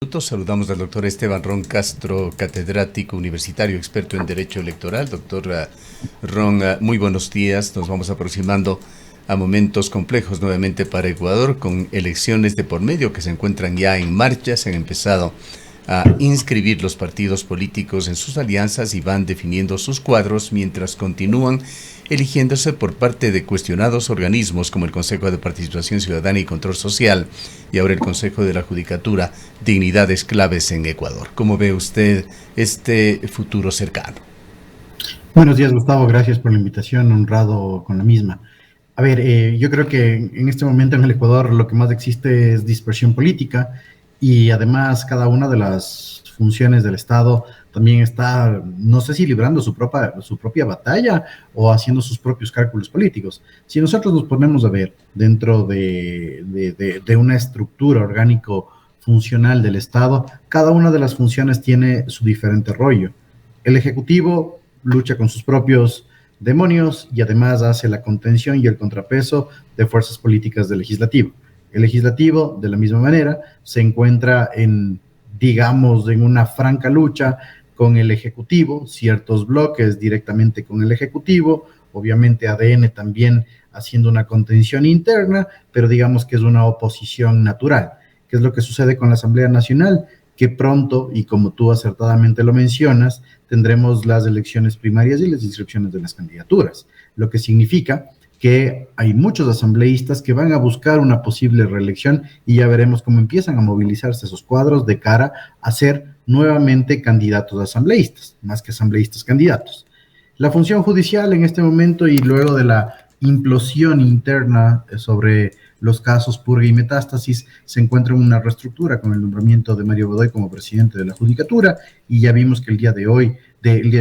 Saludamos al doctor Esteban Ron Castro, catedrático universitario, experto en Derecho Electoral. Doctor Ron, muy buenos días. Nos vamos aproximando a momentos complejos nuevamente para Ecuador, con elecciones de por medio que se encuentran ya en marcha. Se han empezado a inscribir los partidos políticos en sus alianzas y van definiendo sus cuadros mientras continúan eligiéndose por parte de cuestionados organismos como el Consejo de Participación Ciudadana y Control Social y ahora el Consejo de la Judicatura, dignidades claves en Ecuador. ¿Cómo ve usted este futuro cercano? Buenos días, Gustavo. Gracias por la invitación, honrado con la misma. A ver, yo creo que en este momento en el Ecuador lo que más existe es dispersión política y además cada una de las funciones del Estado también está, no sé si librando su propia batalla o haciendo sus propios cálculos políticos. Si nosotros nos ponemos a ver dentro de una estructura orgánico funcional del Estado, cada una de las funciones tiene su diferente rollo. El Ejecutivo lucha con sus propios demonios y además hace la contención y el contrapeso de fuerzas políticas del Legislativo. El Legislativo, de la misma manera, se encuentra digamos, en una franca lucha con el Ejecutivo, ciertos bloques directamente con el Ejecutivo, obviamente ADN también haciendo una contención interna, pero digamos que es una oposición natural. ¿Qué es lo que sucede con la Asamblea Nacional? Que pronto, y como tú acertadamente lo mencionas, tendremos las elecciones primarias y las inscripciones de las candidaturas, lo que significa que hay muchos asambleístas que van a buscar una posible reelección y ya veremos cómo empiezan a movilizarse esos cuadros de cara a ser nuevamente candidatos a asambleístas, más que asambleístas candidatos. La función judicial en este momento y luego de la implosión interna sobre los casos purga y metástasis se encuentra en una reestructura con el nombramiento de Mario Godoy como presidente de la Judicatura y ya vimos que el día de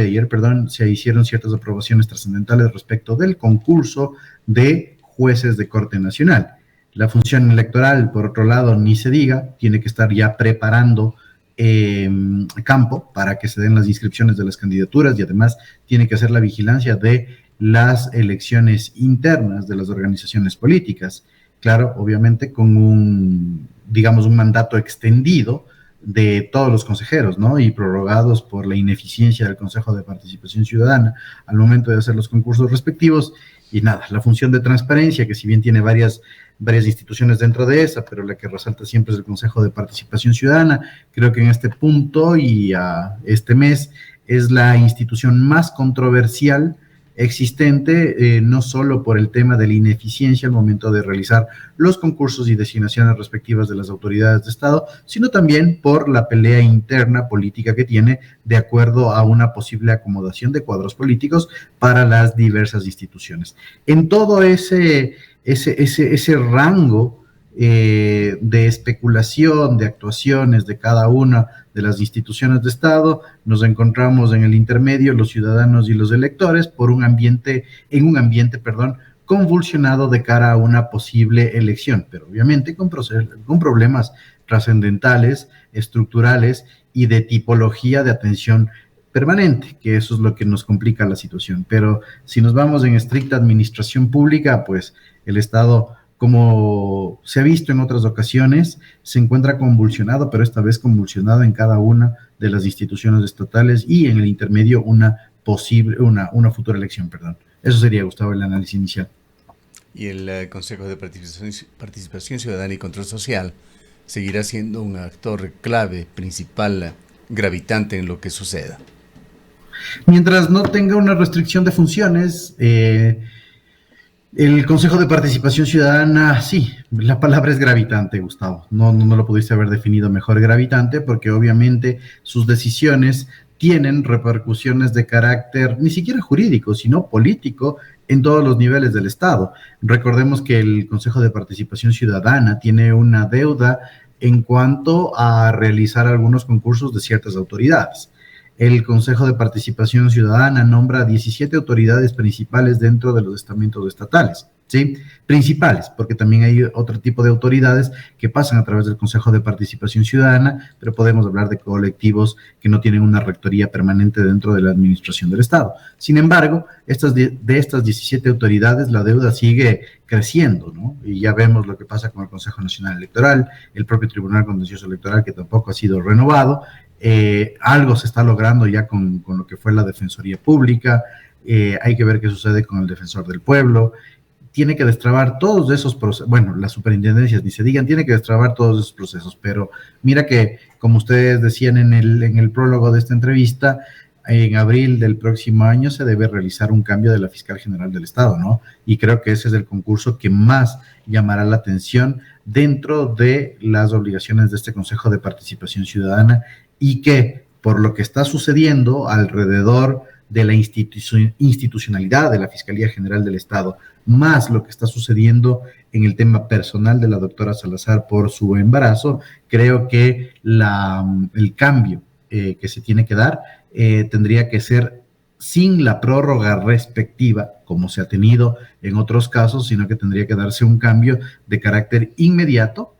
ayer, se hicieron ciertas aprobaciones trascendentales respecto del concurso de jueces de Corte Nacional. La función electoral, por otro lado, ni se diga, tiene que estar ya preparando campo para que se den las inscripciones de las candidaturas y además tiene que hacer la vigilancia de las elecciones internas de las organizaciones políticas. Claro, obviamente con un mandato extendido de todos los consejeros, ¿no? Y prorrogados por la ineficiencia del Consejo de Participación Ciudadana al momento de hacer los concursos respectivos. Y nada, la función de transparencia, que si bien tiene varias instituciones dentro de esa, pero la que resalta siempre es el Consejo de Participación Ciudadana, creo que en este punto y este mes es la institución más controversial existente, no solo por el tema de la ineficiencia al momento de realizar los concursos y designaciones respectivas de las autoridades de Estado, sino también por la pelea interna política que tiene de acuerdo a una posible acomodación de cuadros políticos para las diversas instituciones. En todo ese rango de especulación, de actuaciones de cada una de las instituciones de Estado, nos encontramos en el intermedio los ciudadanos y los electores en un ambiente convulsionado de cara a una posible elección, pero obviamente con problemas trascendentales, estructurales y de tipología de atención permanente, que eso es lo que nos complica la situación. Pero si nos vamos en estricta administración pública, pues el Estado, como se ha visto en otras ocasiones, se encuentra convulsionado, pero esta vez convulsionado en cada una de las instituciones estatales y en el intermedio una futura elección, Eso sería, Gustavo, el análisis inicial. Y el Consejo de Participación Ciudadana y Control Social seguirá siendo un actor clave, principal, gravitante en lo que suceda. Mientras no tenga una restricción de funciones, el Consejo de Participación Ciudadana, sí, la palabra es gravitante, Gustavo. No lo pudiste haber definido mejor, gravitante, porque obviamente sus decisiones tienen repercusiones de carácter ni siquiera jurídico, sino político en todos los niveles del Estado. Recordemos que el Consejo de Participación Ciudadana tiene una deuda en cuanto a realizar algunos concursos de ciertas autoridades. El Consejo de Participación Ciudadana nombra 17 autoridades principales dentro de los estamentos estatales. ¿sí? Principales, porque también hay otro tipo de autoridades que pasan a través del Consejo de Participación Ciudadana, pero podemos hablar de colectivos que no tienen una rectoría permanente dentro de la administración del Estado. Sin embargo, de estas 17 autoridades, la deuda sigue creciendo, ¿no? Y ya vemos lo que pasa con el Consejo Nacional Electoral, el propio Tribunal Contencioso Electoral, que tampoco ha sido renovado. Algo se está logrando ya con lo que fue la Defensoría Pública. Hay que ver qué sucede con el Defensor del Pueblo. Tiene que destrabar todos esos procesos, bueno, las superintendencias ni se digan, tiene que destrabar todos esos procesos, pero mira que, como ustedes decían en el prólogo de esta entrevista, en abril del próximo año se debe realizar un cambio de la Fiscal General del Estado, ¿no? Y creo que ese es el concurso que más llamará la atención dentro de las obligaciones de este Consejo de Participación Ciudadana, y que, por lo que está sucediendo alrededor de la institucionalidad de la Fiscalía General del Estado, más lo que está sucediendo en el tema personal de la doctora Salazar por su embarazo, creo que el cambio que se tiene que dar tendría que ser sin la prórroga respectiva, como se ha tenido en otros casos, sino que tendría que darse un cambio de carácter inmediato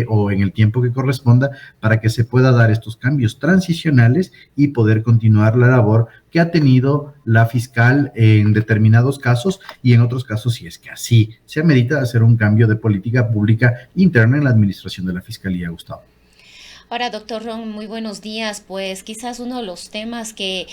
o en el tiempo que corresponda, para que se pueda dar estos cambios transicionales y poder continuar la labor que ha tenido la fiscal en determinados casos, y en otros casos, si es que así se amerita, hacer un cambio de política pública interna en la administración de la Fiscalía, Gustavo. Ahora, doctor Ron, muy buenos días. Pues quizás uno de los temas que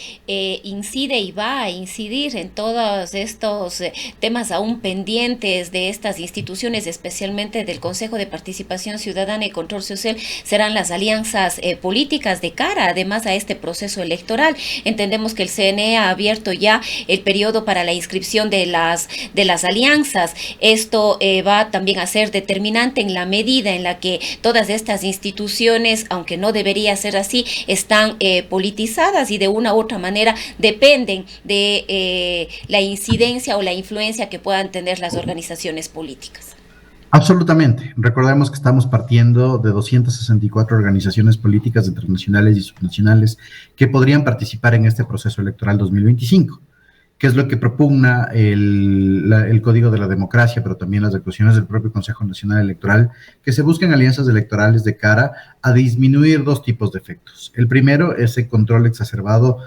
incide y va a incidir en todos estos temas aún pendientes de estas instituciones, especialmente del Consejo de Participación Ciudadana y Control Social, serán las alianzas políticas de cara, además, a este proceso electoral. Entendemos que el CNE ha abierto ya el periodo para la inscripción de las alianzas. Esto va también a ser determinante en la medida en la que todas estas instituciones, aunque no debería ser así, están politizadas y de una u otra manera dependen de la incidencia o la influencia que puedan tener las organizaciones políticas. Absolutamente. Recordemos que estamos partiendo de 264 organizaciones políticas internacionales y subnacionales que podrían participar en este proceso electoral 2025. Que es lo que propugna el Código de la Democracia, pero también las resoluciones del propio Consejo Nacional Electoral, que se busquen alianzas electorales de cara a disminuir dos tipos de efectos. El primero es el control exacerbado,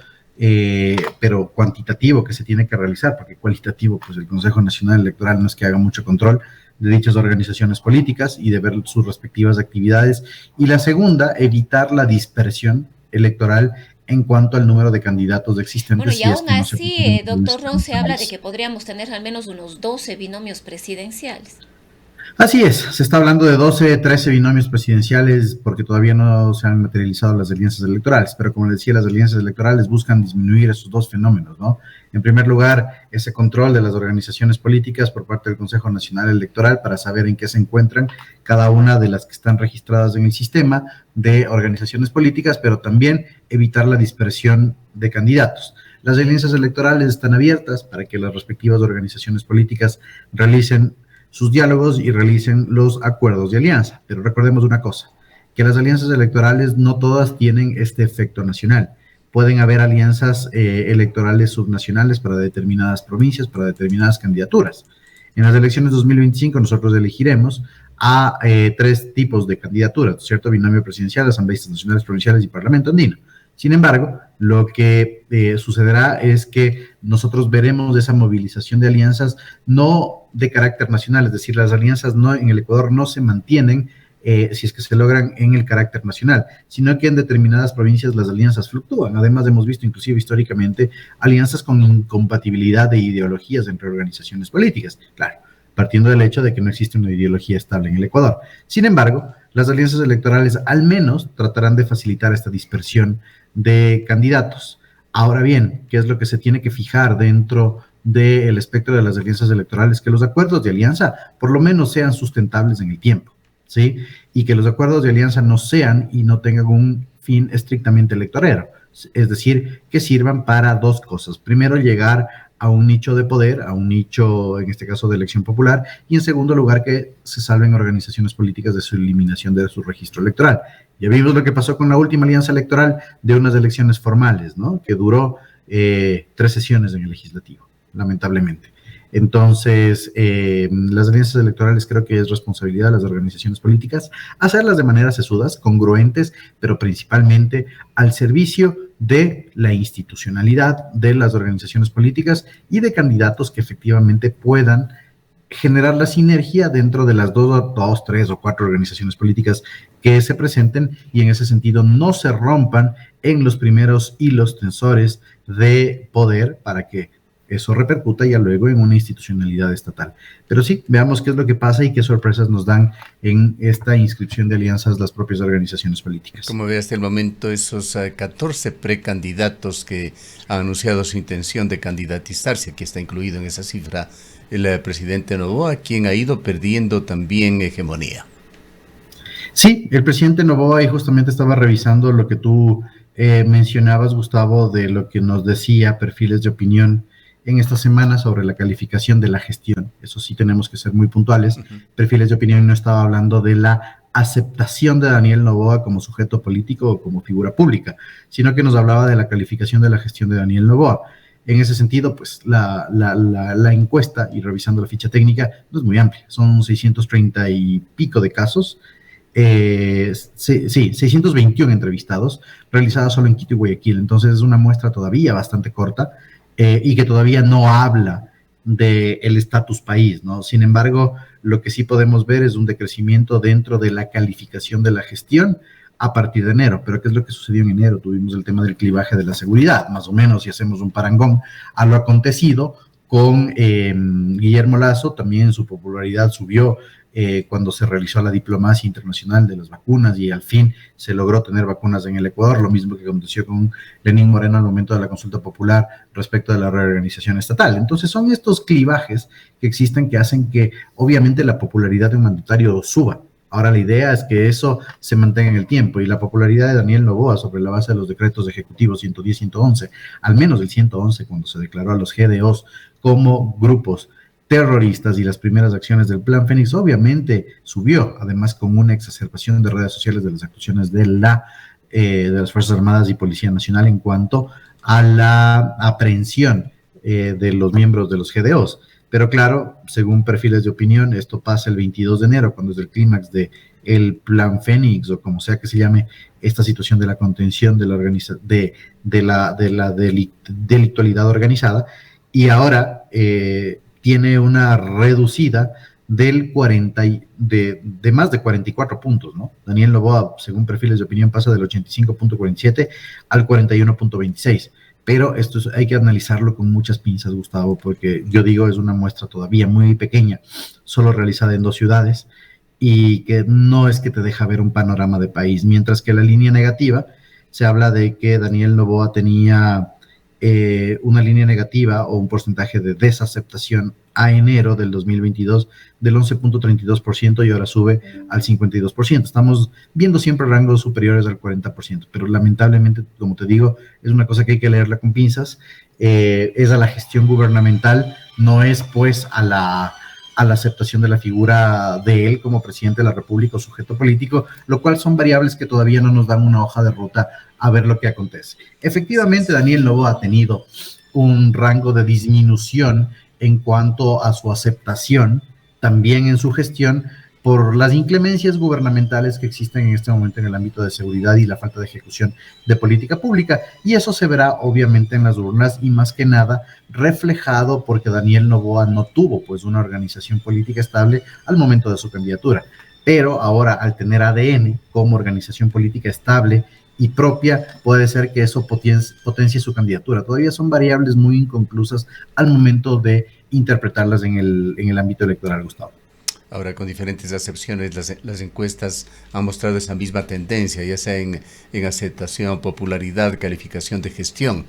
pero cuantitativo, que se tiene que realizar, porque cualitativo, pues el Consejo Nacional Electoral no es que haga mucho control de dichas organizaciones políticas y de ver sus respectivas actividades. Y la segunda, evitar la dispersión electoral en cuanto al número de candidatos existentes. Bueno, y aún así, doctor Ron, se habla de que podríamos tener al menos unos 12 binomios presidenciales. Así es, se está hablando de 12, 13 binomios presidenciales, porque todavía no se han materializado las alianzas electorales, pero como les decía, las alianzas electorales buscan disminuir esos dos fenómenos, ¿no? En primer lugar, ese control de las organizaciones políticas por parte del Consejo Nacional Electoral para saber en qué se encuentran cada una de las que están registradas en el sistema de organizaciones políticas, pero también evitar la dispersión de candidatos. Las alianzas electorales están abiertas para que las respectivas organizaciones políticas realicen sus diálogos y realicen los acuerdos de alianza. Pero recordemos una cosa, que las alianzas electorales no todas tienen este efecto nacional. Pueden haber alianzas electorales subnacionales para determinadas provincias, para determinadas candidaturas. En las elecciones 2025 nosotros elegiremos a 3 tipos de candidaturas, ¿cierto? Binomio presidencial, asambleístas nacionales, provinciales y parlamento andino. Sin embargo, lo que sucederá es que nosotros veremos esa movilización de alianzas no de carácter nacional, es decir, las alianzas en el Ecuador no se mantienen si es que se logran en el carácter nacional, sino que en determinadas provincias las alianzas fluctúan. Además, hemos visto inclusive históricamente alianzas con incompatibilidad de ideologías entre organizaciones políticas, claro, partiendo del hecho de que no existe una ideología estable en el Ecuador. Sin embargo, las alianzas electorales al menos tratarán de facilitar esta dispersión de candidatos. Ahora bien, ¿qué es lo que se tiene que fijar dentro del espectro de las alianzas electorales? Que los acuerdos de alianza por lo menos sean sustentables en el tiempo, ¿sí? Y que los acuerdos de alianza no sean y no tengan un fin estrictamente electorero, es decir, que sirvan para dos cosas. Primero, llegar a un nicho de poder, a un nicho, en este caso, de elección popular, y en segundo lugar, que se salven organizaciones políticas de su eliminación de su registro electoral. Ya vimos lo que pasó con la última alianza electoral de unas elecciones formales, ¿no? Que duró 3 sesiones en el legislativo, lamentablemente. Entonces, las alianzas electorales creo que es responsabilidad de las organizaciones políticas hacerlas de manera sesudas, congruentes, pero principalmente al servicio de la institucionalidad de las organizaciones políticas y de candidatos que efectivamente puedan generar la sinergia dentro de las dos, tres o cuatro organizaciones políticas que se presenten y en ese sentido no se rompan en los primeros hilos tensores de poder para que eso repercuta ya luego en una institucionalidad estatal. Pero sí, veamos qué es lo que pasa y qué sorpresas nos dan en esta inscripción de alianzas las propias organizaciones políticas. Como ve hasta el momento esos 14 precandidatos que han anunciado su intención de candidatizarse, aquí está incluido en esa cifra el presidente Noboa, quien ha ido perdiendo también hegemonía. Sí, el presidente Noboa, y justamente estaba revisando lo que tú mencionabas, Gustavo, de lo que nos decía Perfiles de Opinión en esta semana sobre la calificación de la gestión. Eso sí tenemos que ser muy puntuales. Perfiles de Opinión no estaba hablando de la aceptación de Daniel Noboa como sujeto político o como figura pública, sino que nos hablaba de la calificación de la gestión de Daniel Noboa. En ese sentido, pues la encuesta, y revisando la ficha técnica, no es muy amplia, son 630 y pico de casos, 621 entrevistados, realizados solo en Quito y Guayaquil, entonces es una muestra todavía bastante corta, y que todavía no habla del estatus país, ¿no? Sin embargo, lo que sí podemos ver es un decrecimiento dentro de la calificación de la gestión a partir de enero. Pero ¿qué es lo que sucedió en enero? Tuvimos el tema del clivaje de la seguridad, más o menos, si hacemos un parangón a lo acontecido con Guillermo Lasso, también su popularidad subió cuando se realizó la diplomacia internacional de las vacunas y al fin se logró tener vacunas en el Ecuador, lo mismo que aconteció con Lenín Moreno al momento de la consulta popular respecto de la reorganización estatal. Entonces son estos clivajes que existen que hacen que obviamente la popularidad de un mandatario suba. Ahora la idea es que eso se mantenga en el tiempo y la popularidad de Daniel Noboa sobre la base de los decretos ejecutivos 110 y 111, al menos el 111 cuando se declaró a los GDOs como grupos terroristas y las primeras acciones del Plan Fénix, obviamente subió, además con una exacerbación de redes sociales de las actuaciones de las Fuerzas Armadas y Policía Nacional en cuanto a la aprehensión de los miembros de los GDOs. Pero claro, según Perfiles de Opinión, esto pasa el 22 de enero, cuando es el clímax del Plan Fénix, o como sea que se llame esta situación de la contención de la delictualidad organizada, y ahora tiene una reducida del de más de 44 puntos, ¿no? Daniel Noboa, según Perfiles de Opinión, pasa del 85.47 al 41.26. Pero esto hay que analizarlo con muchas pinzas, Gustavo, porque yo digo, es una muestra todavía muy pequeña, solo realizada en 2 ciudades, y que no es que te deja ver un panorama de país, mientras que la línea negativa se habla de que Daniel Noboa tenía una línea negativa o un porcentaje de desaceptación a enero del 2022 del 11.32% y ahora sube al 52%. Estamos viendo siempre rangos superiores al 40%, pero lamentablemente, como te digo, es una cosa que hay que leerla con pinzas. Es a la gestión gubernamental, no es pues a la aceptación de la figura de él como presidente de la República o sujeto político, lo cual son variables que todavía no nos dan una hoja de ruta a ver lo que acontece. Efectivamente, Daniel Noboa ha tenido un rango de disminución en cuanto a su aceptación, también en su gestión, por las inclemencias gubernamentales que existen en este momento en el ámbito de seguridad y la falta de ejecución de política pública, y eso se verá obviamente en las urnas y más que nada reflejado porque Daniel Noboa no tuvo pues una organización política estable al momento de su candidatura, pero ahora al tener ADN como organización política estable y propia, puede ser que eso potencie su candidatura. Todavía son variables muy inconclusas al momento de interpretarlas en el ámbito electoral, Gustavo. Ahora, con diferentes acepciones, las encuestas han mostrado esa misma tendencia, ya sea en aceptación, popularidad, calificación de gestión.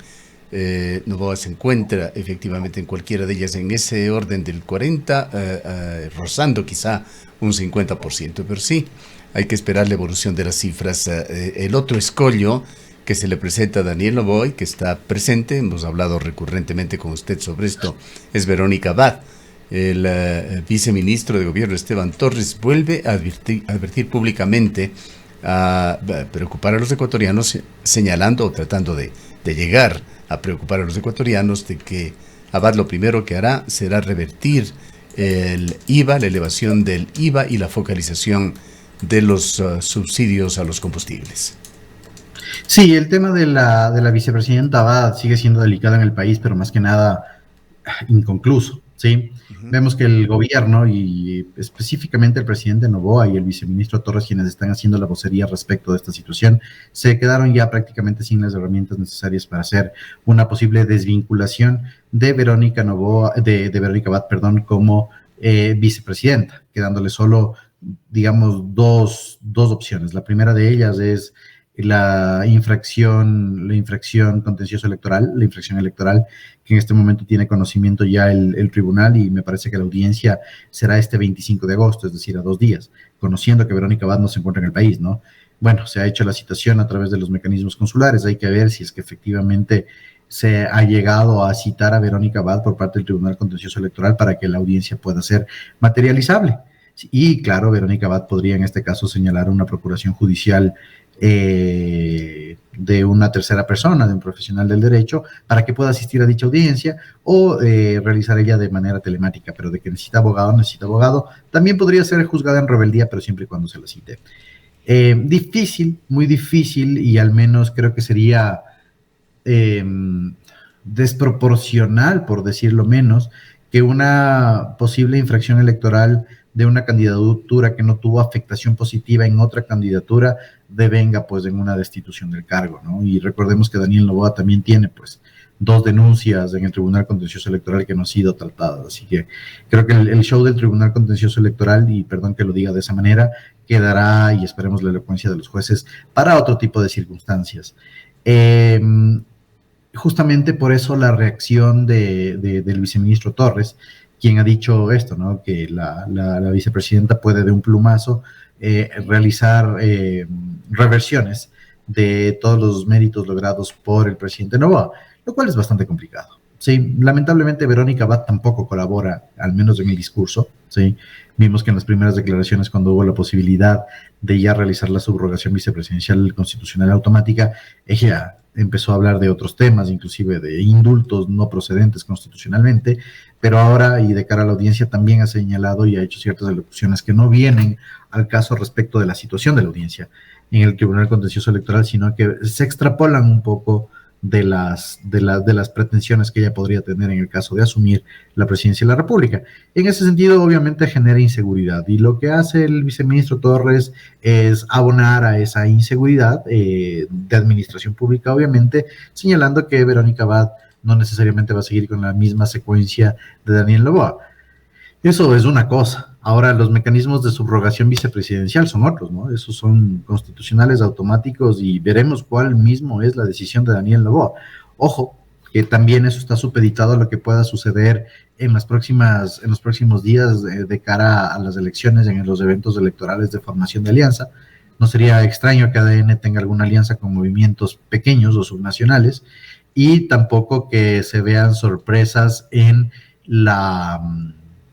Noboa se encuentra efectivamente en cualquiera de ellas en ese orden del 40, rozando quizá un 50%, pero sí, hay que esperar la evolución de las cifras. El otro escollo que se le presenta a Daniel Noboa y que está presente, hemos hablado recurrentemente con usted sobre esto, es Verónica Abad. El viceministro de Gobierno Esteban Torres vuelve a advertir públicamente a preocupar a los ecuatorianos, señalando o tratando de llegar a preocupar a los ecuatorianos de que Abad lo primero que hará será revertir el IVA, la elevación del IVA y la focalización de los subsidios a los combustibles. Sí, el tema de la vicepresidenta Abad sigue siendo delicado en el país, pero más que nada inconcluso, ¿sí? Vemos que el gobierno y específicamente el presidente Noboa y el viceministro Torres, quienes están haciendo la vocería respecto de esta situación, se quedaron ya prácticamente sin las herramientas necesarias para hacer una posible desvinculación de Verónica Noboa, de Verónica Abad, perdón, como vicepresidenta, quedándole solo, digamos, dos opciones. La primera de ellas es la infracción contencioso electoral, la infracción electoral, que en este momento tiene conocimiento ya el tribunal, y me parece que la audiencia será este 25 de agosto, es decir, a 2 días, conociendo que Verónica Abad no se encuentra en el país, ¿no? Bueno, se ha hecho la citación a través de los mecanismos consulares, hay que ver si es que efectivamente se ha llegado a citar a Verónica Abad por parte del Tribunal Contencioso Electoral para que la audiencia pueda ser materializable. Y claro, Verónica Abad podría en este caso señalar una procuración judicial de una tercera persona, de un profesional del derecho, para que pueda asistir a dicha audiencia o realizar ella de manera telemática, pero de que necesita abogado. También podría ser juzgada en rebeldía, pero siempre y cuando se la cite. Difícil, muy difícil, y al menos creo que sería desproporcional, por decirlo menos, que una posible infracción electoral de una candidatura que no tuvo afectación positiva en otra candidatura devenga pues en una destitución del cargo, ¿no? Y recordemos que Daniel Noboa también tiene pues 2 denuncias en el Tribunal Contencioso Electoral que no han sido tratadas, así que creo que el show del Tribunal Contencioso Electoral, y perdón que lo diga de esa manera, quedará, y esperemos la elocuencia de los jueces, para otro tipo de circunstancias. Justamente por eso la reacción del viceministro Torres, quien ha dicho esto, ¿no? Que la vicepresidenta puede de un plumazo realizar reversiones de todos los méritos logrados por el presidente Noboa, lo cual es bastante complicado. Sí, lamentablemente Verónica Abad tampoco colabora, al menos en el discurso, ¿sí? Vimos que en las primeras declaraciones, cuando hubo la posibilidad de ya realizar la subrogación vicepresidencial constitucional automática, ella empezó a hablar de otros temas, inclusive de indultos no procedentes constitucionalmente, pero ahora, y de cara a la audiencia, también ha señalado y ha hecho ciertas alocuciones que no vienen al caso respecto de la situación de la audiencia en el Tribunal Contencioso Electoral, sino que se extrapolan un poco de las pretensiones que ella podría tener en el caso de asumir la presidencia de la República. En ese sentido, obviamente, genera inseguridad, y lo que hace el viceministro Torres es abonar a esa inseguridad de administración pública, obviamente, señalando que Verónica Abad no necesariamente va a seguir con la misma secuencia de Daniel Noboa. Eso es una cosa. Ahora, los mecanismos de subrogación vicepresidencial son otros, ¿no? Esos son constitucionales, automáticos, y veremos cuál mismo es la decisión de Daniel Noboa. Ojo, que también eso está supeditado a lo que pueda suceder en los próximos días de cara a las elecciones, en los eventos electorales de formación de alianza. No sería extraño que ADN tenga alguna alianza con movimientos pequeños o subnacionales, y tampoco que se vean sorpresas en la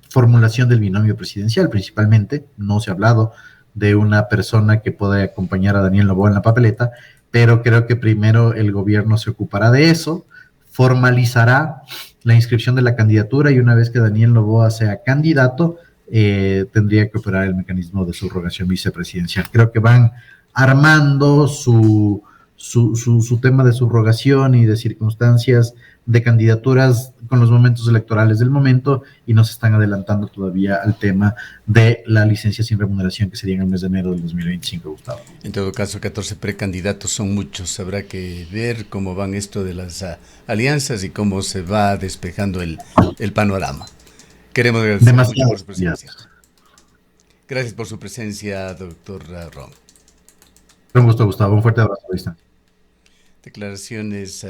formulación del binomio presidencial. Principalmente no se ha hablado de una persona que pueda acompañar a Daniel Noboa en la papeleta, pero creo que primero el gobierno se ocupará de eso, formalizará la inscripción de la candidatura, y una vez que Daniel Noboa sea candidato, tendría que operar el mecanismo de subrogación vicepresidencial. Creo que van armando su tema de subrogación y de circunstancias de candidaturas con los momentos electorales del momento, y no se están adelantando todavía al tema de la licencia sin remuneración, que sería en el mes de enero del 2025, Gustavo. En todo caso, 14 precandidatos son muchos. Habrá que ver cómo van esto de las alianzas y cómo se va despejando el panorama. Queremos agradecer mucho por su presencia. Gracias por su presencia, doctor Ron. Un gusto, Gustavo. Un fuerte abrazo a distancia. Declaraciones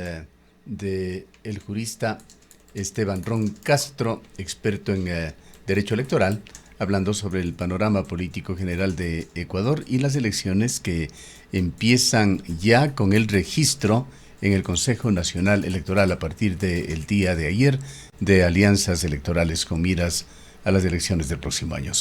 del jurista Esteban Ron Castro, experto en derecho electoral, hablando sobre el panorama político general de Ecuador y las elecciones que empiezan ya con el registro en el Consejo Nacional Electoral a partir del día de ayer de alianzas electorales con miras a las elecciones del próximo año.